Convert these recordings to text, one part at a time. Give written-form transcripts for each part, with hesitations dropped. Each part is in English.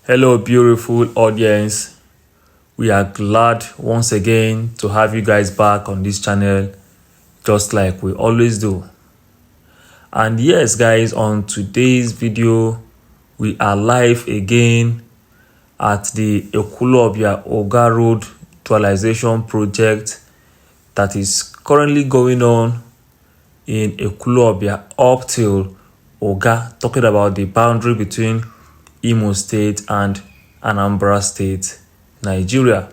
Hello, beautiful audience. We are glad once again to have you guys back on this channel, just like we always do. And yes, guys, on today's video, we are live again at the Ekwulobia-Uga Road Dualisation project that is currently going on in Ekwulobia up till Uga, talking about the boundary between Imo State and Anambra State, Nigeria.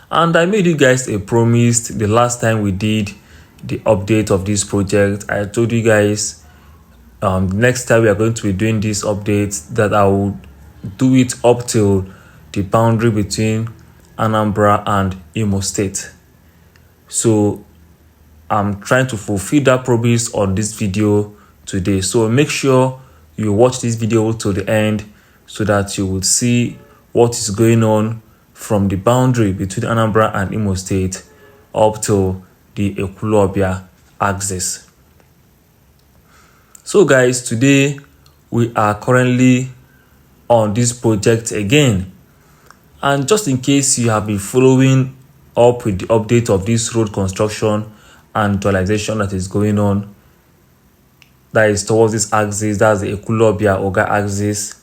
And I made you guys a promise the last time we did the update of this project. I told you guys next time we are going to be doing this update that I will do it up till the boundary between Anambra and Imo State. So I'm trying to fulfill that promise on this video today. So make sure you watch this video to the end so that you will see what is going on from the boundary between Anambra and Imo State up to the Ekwulobia axis. So guys, today we are currently on this project again. And just in case you have been following up with the update of this road construction and dualisation that is going on, that is towards this axis, that's the Ekwulobia-Uga axis,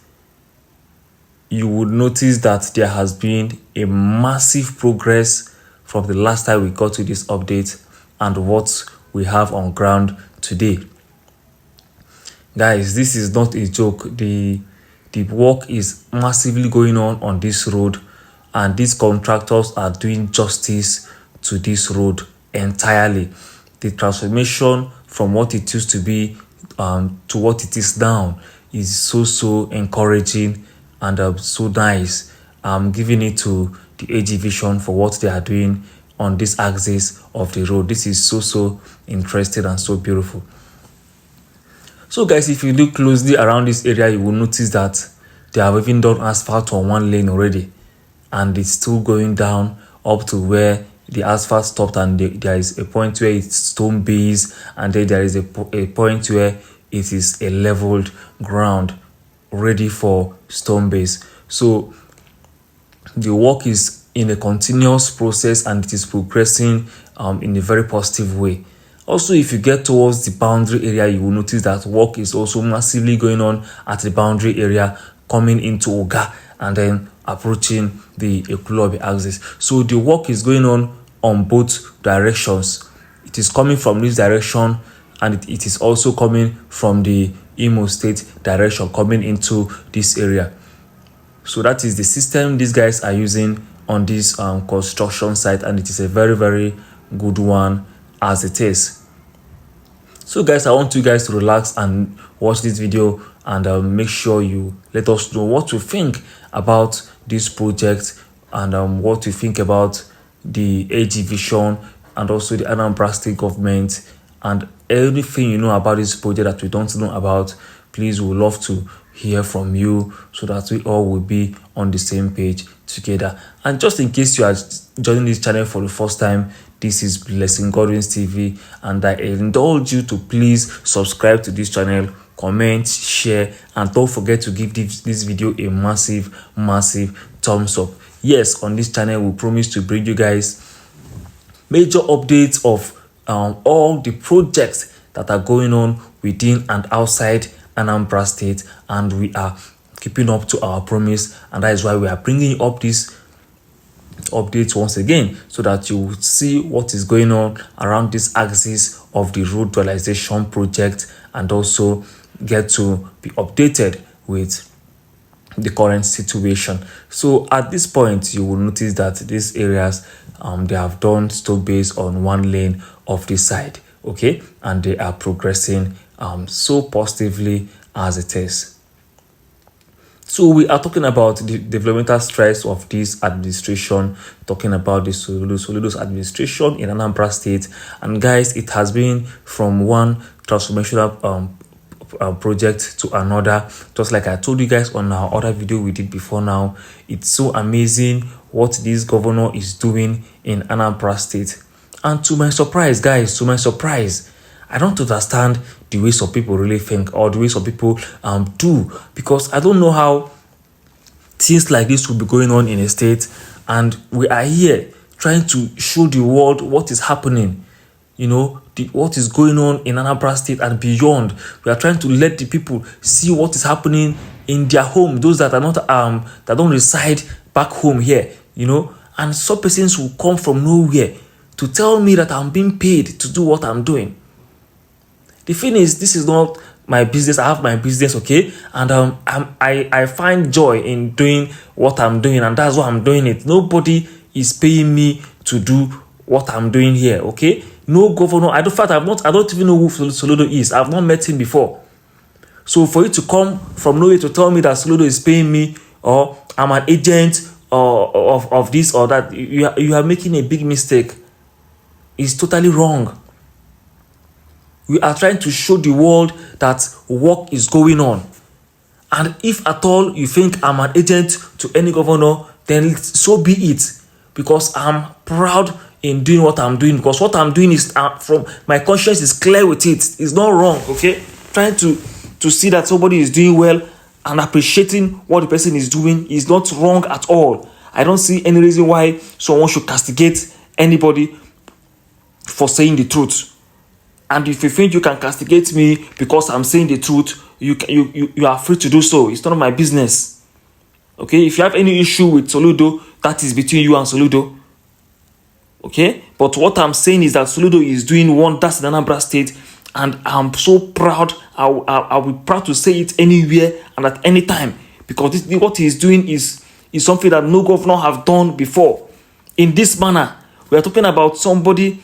you would notice that there has been a massive progress from the last time we got to this update and what we have on ground today. Guys, this is not a joke. The work is massively going on this road, and these contractors are doing justice to this road entirely. The transformation from what it used to be to what it is now is so encouraging and so nice. I'm giving it to the AG Vision for what they are doing on this axis of the road. This is so interesting and so beautiful. So guys, if you look closely around this area, you will notice that they have even done asphalt on one lane already, and it's still going down up to where the asphalt stopped, and there is a point where it's stone base, and then there is a point where it is a leveled ground ready for stone base. So the work is in a continuous process and it is progressing in a very positive way. Also, if you get towards the boundary area, you will notice that work is also massively going on at the boundary area, coming into Uga and then approaching the Ekwulobia axis. So the work is going on both directions. It is coming from this direction, and it is also coming from the Imo State direction, coming into this area. So that is the system these guys are using on this construction site, and it is a very good one as it is. So guys, I want you guys to relax and watch this video, and make sure you let us know what you think about this project, and what you think about the AG Vision and also the Anambra State government, and anything you know about this project that we don't know about. Please, we would love to hear from you so that we all will be on the same page together. And just in case you are joining this channel for the first time, this is BlessingGodwinTV, and I indulge you to please subscribe to this channel, comment, share, and don't forget to give this video a massive thumbs up. Yes, on this channel we promise to bring you guys major updates of all the projects that are going on within and outside Anambra State, and we are keeping up to our promise, and that is why we are bringing up this updates once again, so that you will see what is going on around this axis of the road dualisation project, and also get to be updated with the current situation. So at this point, you will notice that these areas they have done stone base on one lane of this side, okay, and they are progressing so positively as it is. So we are talking about the developmental strides of this administration, talking about the Soludo's administration in Anambra State. And guys, it has been from one transformational project to another. Just like I told you guys on our other video we did before now, it's so amazing what this governor is doing in Anambra State. And to my surprise, guys, I don't understand the way some people really think, or the way some people do, because I don't know how things like this will be going on in a state, and we are here trying to show the world what is happening, what is going on in Anambra State and beyond. We are trying to let the people see what is happening in their home, those that are not that don't reside back home here, and some persons will come from nowhere to tell me that I'm being paid to do what I'm doing. The thing is, this is not my business. I have my business, okay, and I find joy in doing what I'm doing, and that's why I'm doing it. Nobody is paying me to do what I'm doing here, okay? No governor. I don't even know who Soludo is. I've not met him before. So for you to come from nowhere to tell me that Soludo is paying me, or I'm an agent of this or that, you are making a big mistake. It's totally wrong. We are trying to show the world that work is going on. And if at all you think I'm an agent to any governor, then so be it. Because I'm proud in doing what I'm doing. Because what I'm doing is, from my conscience is clear with it. It's not wrong, okay? Trying to see that somebody is doing well and appreciating what the person is doing is not wrong at all. I don't see any reason why someone should castigate anybody for saying the truth. And if you think you can castigate me because I'm saying the truth, you are free to do so. It's none of my business. Okay? If you have any issue with Soludo, that is between you and Soludo. Okay? But what I'm saying is that Soludo is doing wonders in Anambra State, and I'm so proud. I'll be proud to say it anywhere and at any time, because what he's doing is something that no governor have done before. In this manner, we are talking about somebody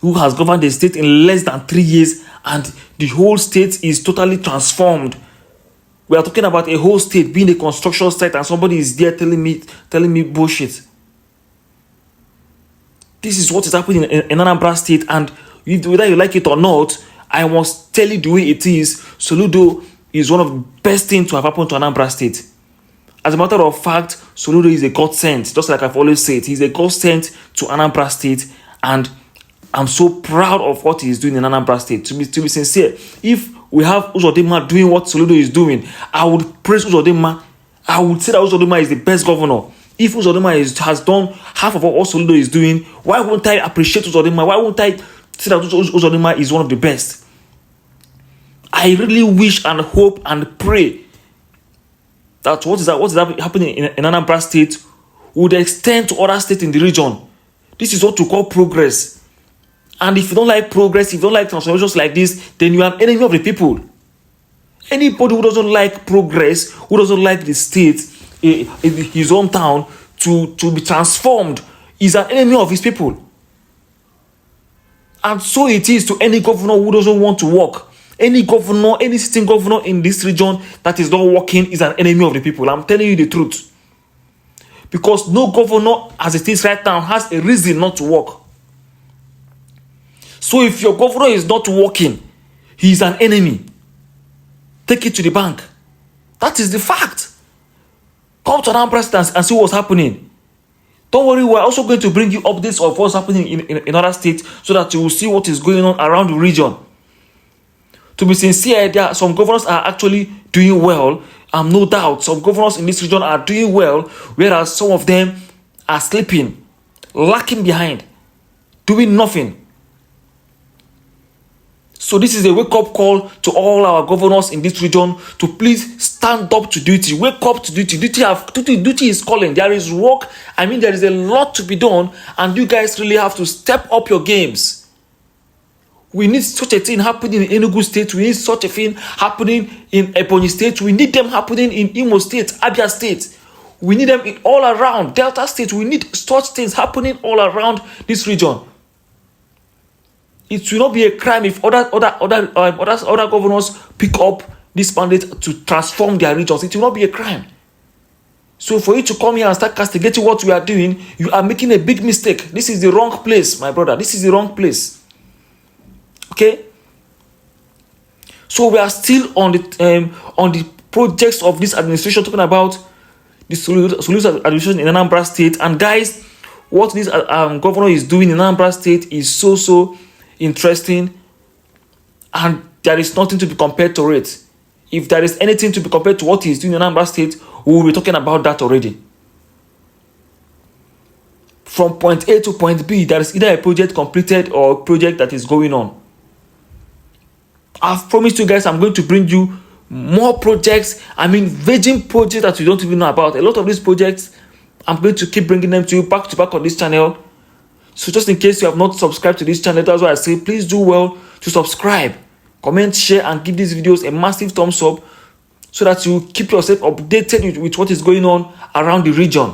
who has governed the state in less than 3 years, and the whole state is totally transformed. We are talking about a whole state being a construction site, and somebody is there telling me bullshit. This is what is happening in Anambra State, and whether you like it or not, I must tell you the way it is. Soludo is one of the best things to have happened to Anambra State. As a matter of fact, Soludo is a God sent, just like I've always said. He's a God sent to Anambra State, and I'm so proud of what he's doing in Anambra State. To be sincere, if we have Uzodinma doing what Soludo is doing, I would praise Uzodinma. I would say that Uzodinma is the best governor. If Uzodinma has done half of what Soludo is doing, why won't I appreciate Uzodinma? Why won't I say that Uzodinma is one of the best? I really wish and hope and pray that what is happening in Anambra State would extend to other states in the region. This is what we call progress. And if you don't like progress, if you don't like transformations like this, then you are an enemy of the people. Anybody who doesn't like progress, who doesn't like the state, his hometown, to be transformed, is an enemy of his people. And so it is to any governor who doesn't want to work. Any governor, any sitting governor in this region that is not working is an enemy of the people. I'm telling you the truth. Because no governor, as it is right now, has a reason not to work. So if your governor is not working, he is an enemy. Take it to the bank. That is the fact. Come to Anambra State and see what's happening. Don't worry, we're also going to bring you updates of what's happening in other states, so that you will see what is going on around the region. To be sincere, some governors are actually doing well. No doubt, some governors in this region are doing well, whereas some of them are sleeping, lacking behind, doing nothing. So this is a wake-up call to all our governors in this region to please stand up to duty. Wake up to duty. Duty is calling. There is work. There is a lot to be done, and you guys really have to step up your games. We need such a thing happening in Enugu State. We need such a thing happening in Ebonyi State. We need them happening in Imo State, Abia State. We need them all around Delta State. We need such things happening all around this region. It will not be a crime if other governors pick up this mandate to transform their regions. It will not be a crime. So for you to come here and start castigating what we are doing, you are making a big mistake. This is the wrong place, my brother. This is the wrong place. Okay? So we are still on the projects of this administration, talking about the Soludo administration in Anambra State. And guys, what this governor is doing in Anambra State is so interesting, and there is nothing to be compared to it. If there is anything to be compared to what he is doing in Anambra State, we will be talking about that already. From point A to point B, there is either a project completed or a project that is going on. I've promised you guys I'm going to bring you more projects. I mean, virgin projects that you don't even know about. A lot of these projects, I'm going to keep bringing them to you back to back on this channel. So just in case you have not subscribed to this channel, that's why I say please do well to subscribe, comment, share, and give these videos a massive thumbs up so that you keep yourself updated with what is going on around the region.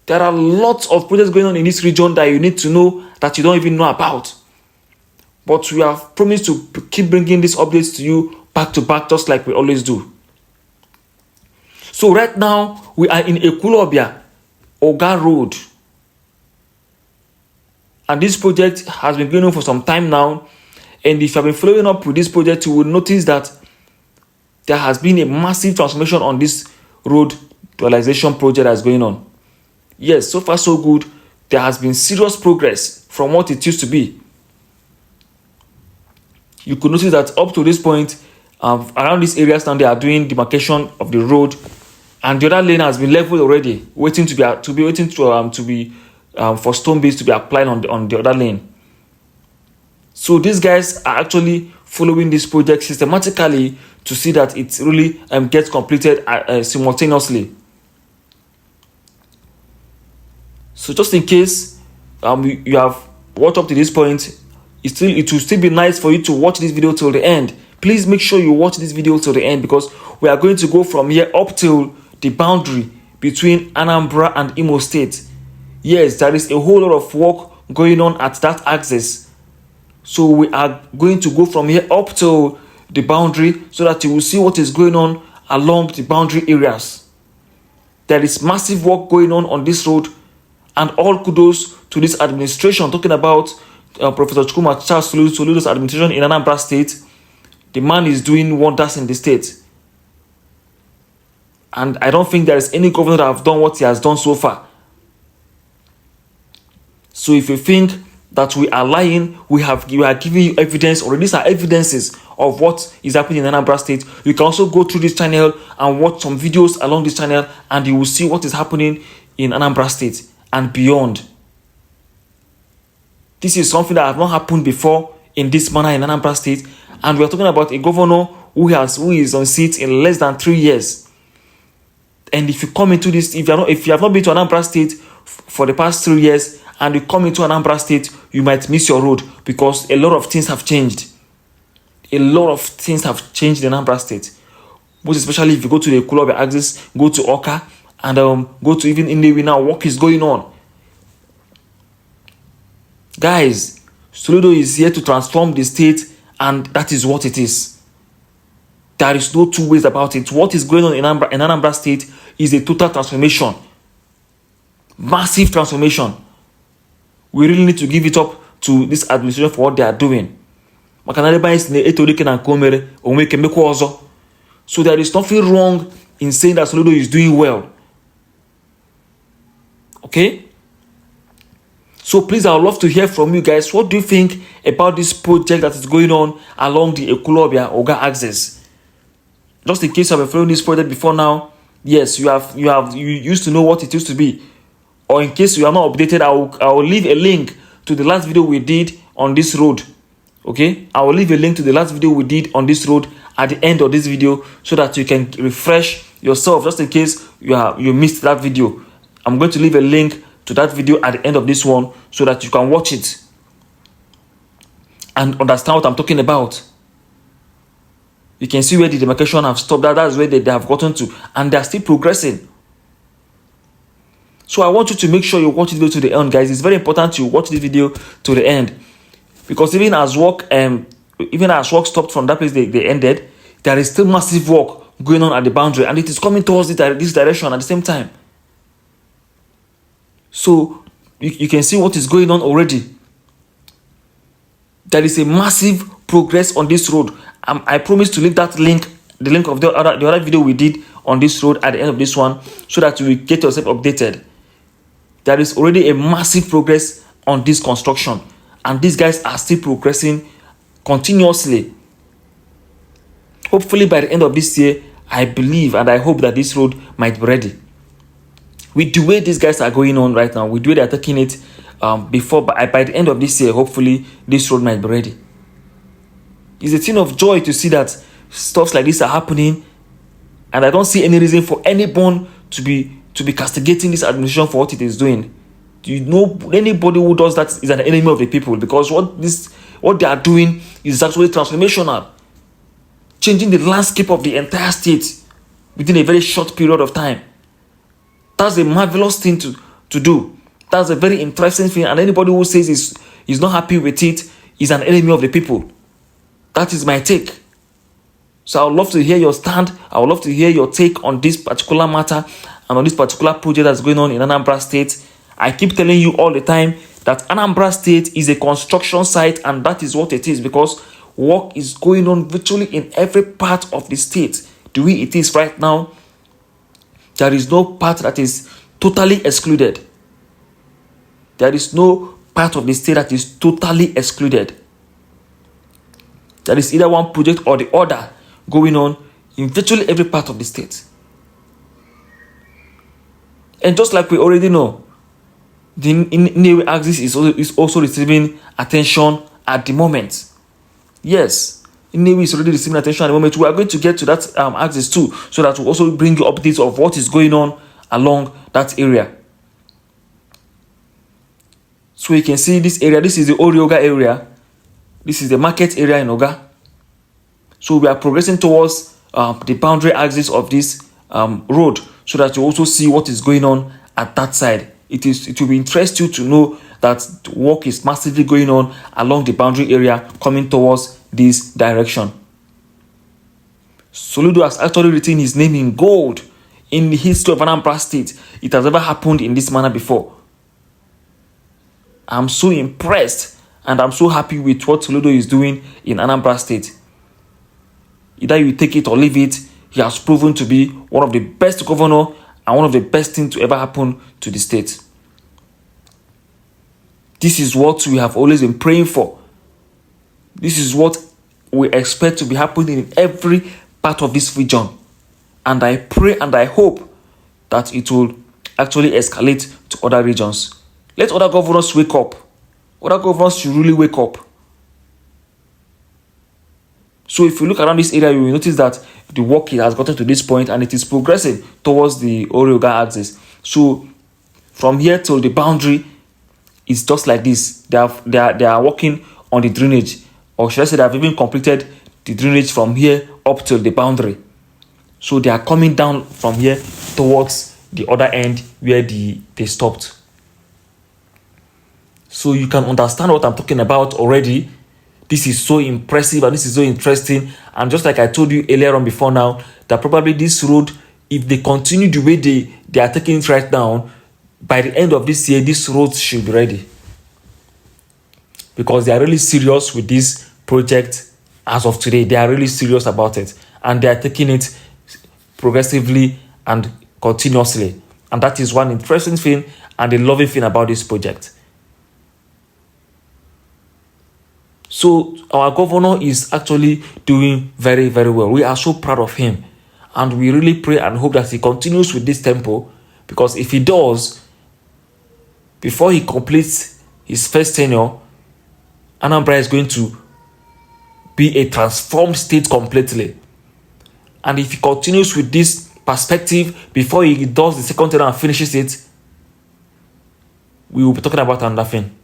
There are lots of projects going on in this region that you need to know that you don't even know about. But we have promised to keep bringing these updates to you back to back, just like we always do. So right now, we are in Ekwulobia-Uga Road. And this project has been going on for some time now. And if you have been following up with this project, you will notice that there has been a massive transformation on this road dualization project that's going on. Yes, so far so good. There has been serious progress from what it used to be. You could notice that up to this point, around these areas now, they are doing demarcation of the road, and the other lane has been leveled already, waiting for stone base to be applied on the other lane. So these guys are actually following this project systematically to see that it really gets completed simultaneously. So just in case you have watched up to this point, it will still be nice for you to watch this video till the end. Please make sure you watch this video till the end, because we are going to go from here up till the boundary between Anambra and Imo State. Yes, there is a whole lot of work going on at that axis. So we are going to go from here up to the boundary so that you will see what is going on along the boundary areas. There is massive work going on this road, and all kudos to this administration. Talking about Professor Charles Soludo's administration in Anambra State. The man is doing wonders in the state. And I don't think there is any governor that have done what he has done so far. So if you think that we are lying, we are giving you evidence, or these are evidences of what is happening in Anambra State. You can also go through this channel and watch some videos along this channel, and you will see what is happening in Anambra State and beyond. This is something that has not happened before in this manner in Anambra State, and we are talking about a governor who is on seat in less than 3 years. And if you come into this, if you have not been to Anambra State for the past 3 years, and you come into Anambra State, you might miss your road, because a lot of things have changed. A lot of things have changed in Anambra State. Most especially if you go to the Ekwulobia axis, go to Oka, and go to even Inewi now, work is going on. Guys, Soludo is here to transform the state, and that is what it is. There is no two ways about it. What is going on in Anambra State is a total transformation. Massive transformation. We really need to give it up to this administration for what they are doing. So there is nothing wrong in saying that Soludo is doing well. Okay? So please, I would love to hear from you guys. What do you think about this project that is going on along the Ekwulobia-Uga axis? Just in case you have been following this project before now, yes, you used to know what it used to be. Or in case you are not updated, I will leave a link to the last video we did on this road. Okay? I will leave a link to the last video we did on this road at the end of this video, so that you can refresh yourself, just in case you missed that video. I'm going to leave a link to that video at the end of this one, so that you can watch it and understand what I'm talking about. You can see where the demarcation have stopped. That's where they have gotten to, and they are still progressing. So I want you to make sure you watch the video to the end, guys. It's very important you watch the video to the end, because even as work stopped from that place they ended, there is still massive work going on at the boundary, and it is coming towards this direction at the same time. So you can see what is going on already. There is a massive progress on this road. I promise to leave that link, the link of the other video we did on this road at the end of this one, so that you will get yourself updated. There is already a massive progress on this construction, and these guys are still progressing continuously. Hopefully by the end of this year, I believe and I hope that this road might be ready. With the way these guys are going on right now, with the way they are taking it, by the end of this year, hopefully this road might be ready. It's a thing of joy to see that stuff like this are happening, and I don't see any reason for anyone to be castigating this administration for what it is doing. You know, anybody who does that is an enemy of the people, because what they are doing is actually transformational, changing the landscape of the entire state within a very short period of time. That's a marvelous thing to do. That's a very interesting thing, and anybody who says is not happy with it is an enemy of the people. That is my take. So I would love to hear your stand. I would love to hear your take on this particular matter and on this particular project that's going on in Anambra State. I keep telling you all the time that Anambra State is a construction site, and that is what it is, because work is going on virtually in every part of the state. The way it is right now, there is no part that is totally excluded. There is no part of the state that is totally excluded. There is either one project or the other going on in virtually every part of the state. And just like we already know, the Nnewi axis is also receiving attention at the moment. Yes, Nnewi is already receiving attention at the moment. We are going to get to that axis too, so that will also bring you updates of what is going on along that area. So you can see this area. This is the Oga area. This is the market area in Oga. So we are progressing towards the boundary axis of this road, so that you also see what is going on at that side. It will interest you to know that work is massively going on along the boundary area, coming towards this direction. Soludo has actually written his name in gold in the history of Anambra State. It has never happened in this manner before. I'm so impressed and I'm so happy with what Soludo is doing in Anambra State. Either you take it or leave it, he has proven to be one of the best governors and one of the best things to ever happen to the state. This is what we have always been praying for. This is what we expect to be happening in every part of this region. And I pray and I hope that it will actually escalate to other regions. Let other governors wake up. Other governors should really wake up. So if you look around this area, you will notice that the work has gotten to this point and it is progressing towards the Oga axis. So from here till the boundary is just like this. They are working on the drainage, or should I say they have even completed the drainage from here up till the boundary. So they are coming down from here towards the other end where they stopped. So you can understand what I'm talking about already. This is so impressive and this is so interesting. And just like I told you earlier on before now, that probably this road, if they continue the way they are taking it right now, by the end of this year, this road should be ready. Because they are really serious with this project as of today. They are really serious about it. And they are taking it progressively and continuously. And that is one interesting thing and a loving thing about this project. So our governor is actually doing very, very well. We are so proud of him. And we really pray and hope that he continues with this tempo. Because if he does, before he completes his first tenure, Anambra is going to be a transformed state completely. And if he continues with this perspective before he does the second tenure and finishes it, we will be talking about another thing.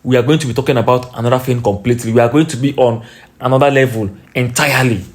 We are going to be talking about another thing completely. We are going to be on another level entirely.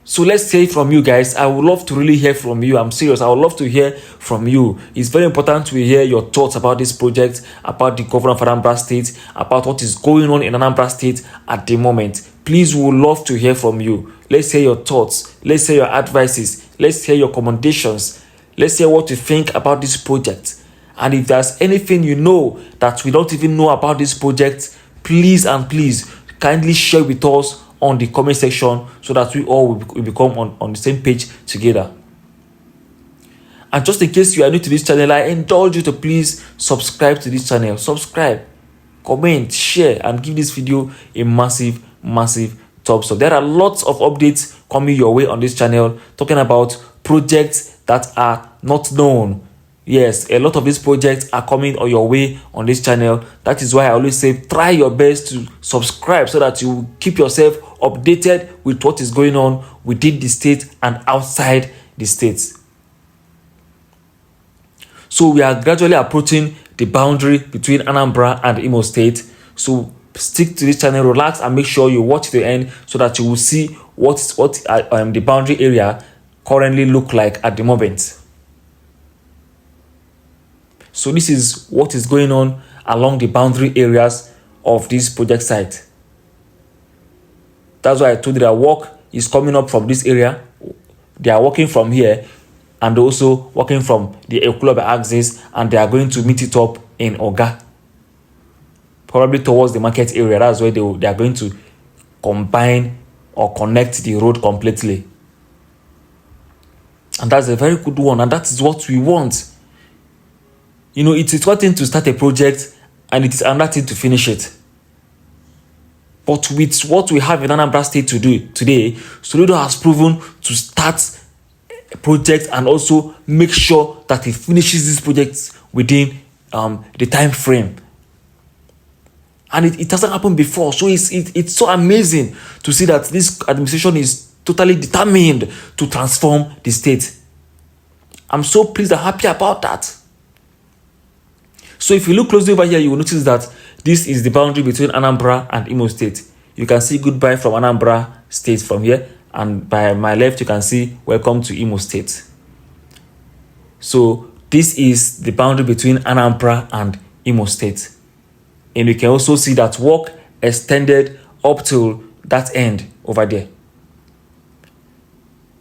So let's hear from you guys. I would love to really hear from you. I'm serious. I would love to hear from you. It's very important to hear your thoughts about this project, about the governor of Anambra State, about what is going on in Anambra State at the moment. Please, we would love to hear from you. Let's hear your thoughts. Let's hear your advices. Let's hear your commendations. Let's hear what you think about this project. And if there's anything you know that we don't even know about this project, please and please kindly share with us on the comment section so that we all will become on the same page together. And just in case you are new to this channel, I indulge you to please subscribe to this channel. Subscribe, comment, share, and give this video a massive massive thumbs up. There are lots of updates coming your way on this channel, talking about projects that are not known. Yes, a lot of these projects are coming on your way on this channel. That is why I always say try your best to subscribe so that you keep yourself updated with what is going on within the state and outside the state. So we are gradually approaching the boundary between Anambra and Imo State. So stick to this channel, relax, and make sure you watch the end so that you will see what the boundary area currently look like at the moment. So this is what is going on along the boundary areas of this project site. That's why I told you that work is coming up from this area. They are working from here and also working from the Ekwulobia axis, and they are going to meet it up in Uga, probably towards the market area. That's where they are going to combine or connect the road completely. And that's a very good one, and that is what we want. You know, it's one thing to start a project and it is another thing to finish it. But with what we have in Anambra State to do today, Soludo has proven to start a project and also make sure that it finishes this project within the time frame. And it hasn't happened before. So it's so amazing to see that this administration is totally determined to transform the state. I'm so pleased and happy about that. So if you look closely over here, you will notice that this is the boundary between Anambra and Imo State. You can see goodbye from Anambra State from here, and by my left you can see welcome to Imo State. So this is the boundary between Anambra and Imo State. And you can also see that work extended up till that end over there.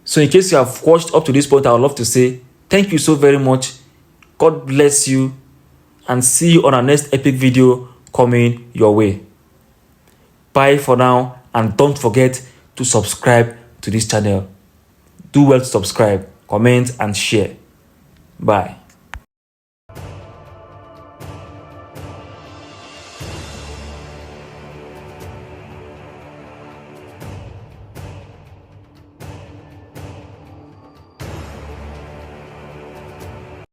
So in case you have watched up to this point, I would love to say thank you so very much. God bless you, and see you on our next epic video coming your way. Bye for now, and don't forget to subscribe to this channel. Do well to subscribe, comment, and share. Bye.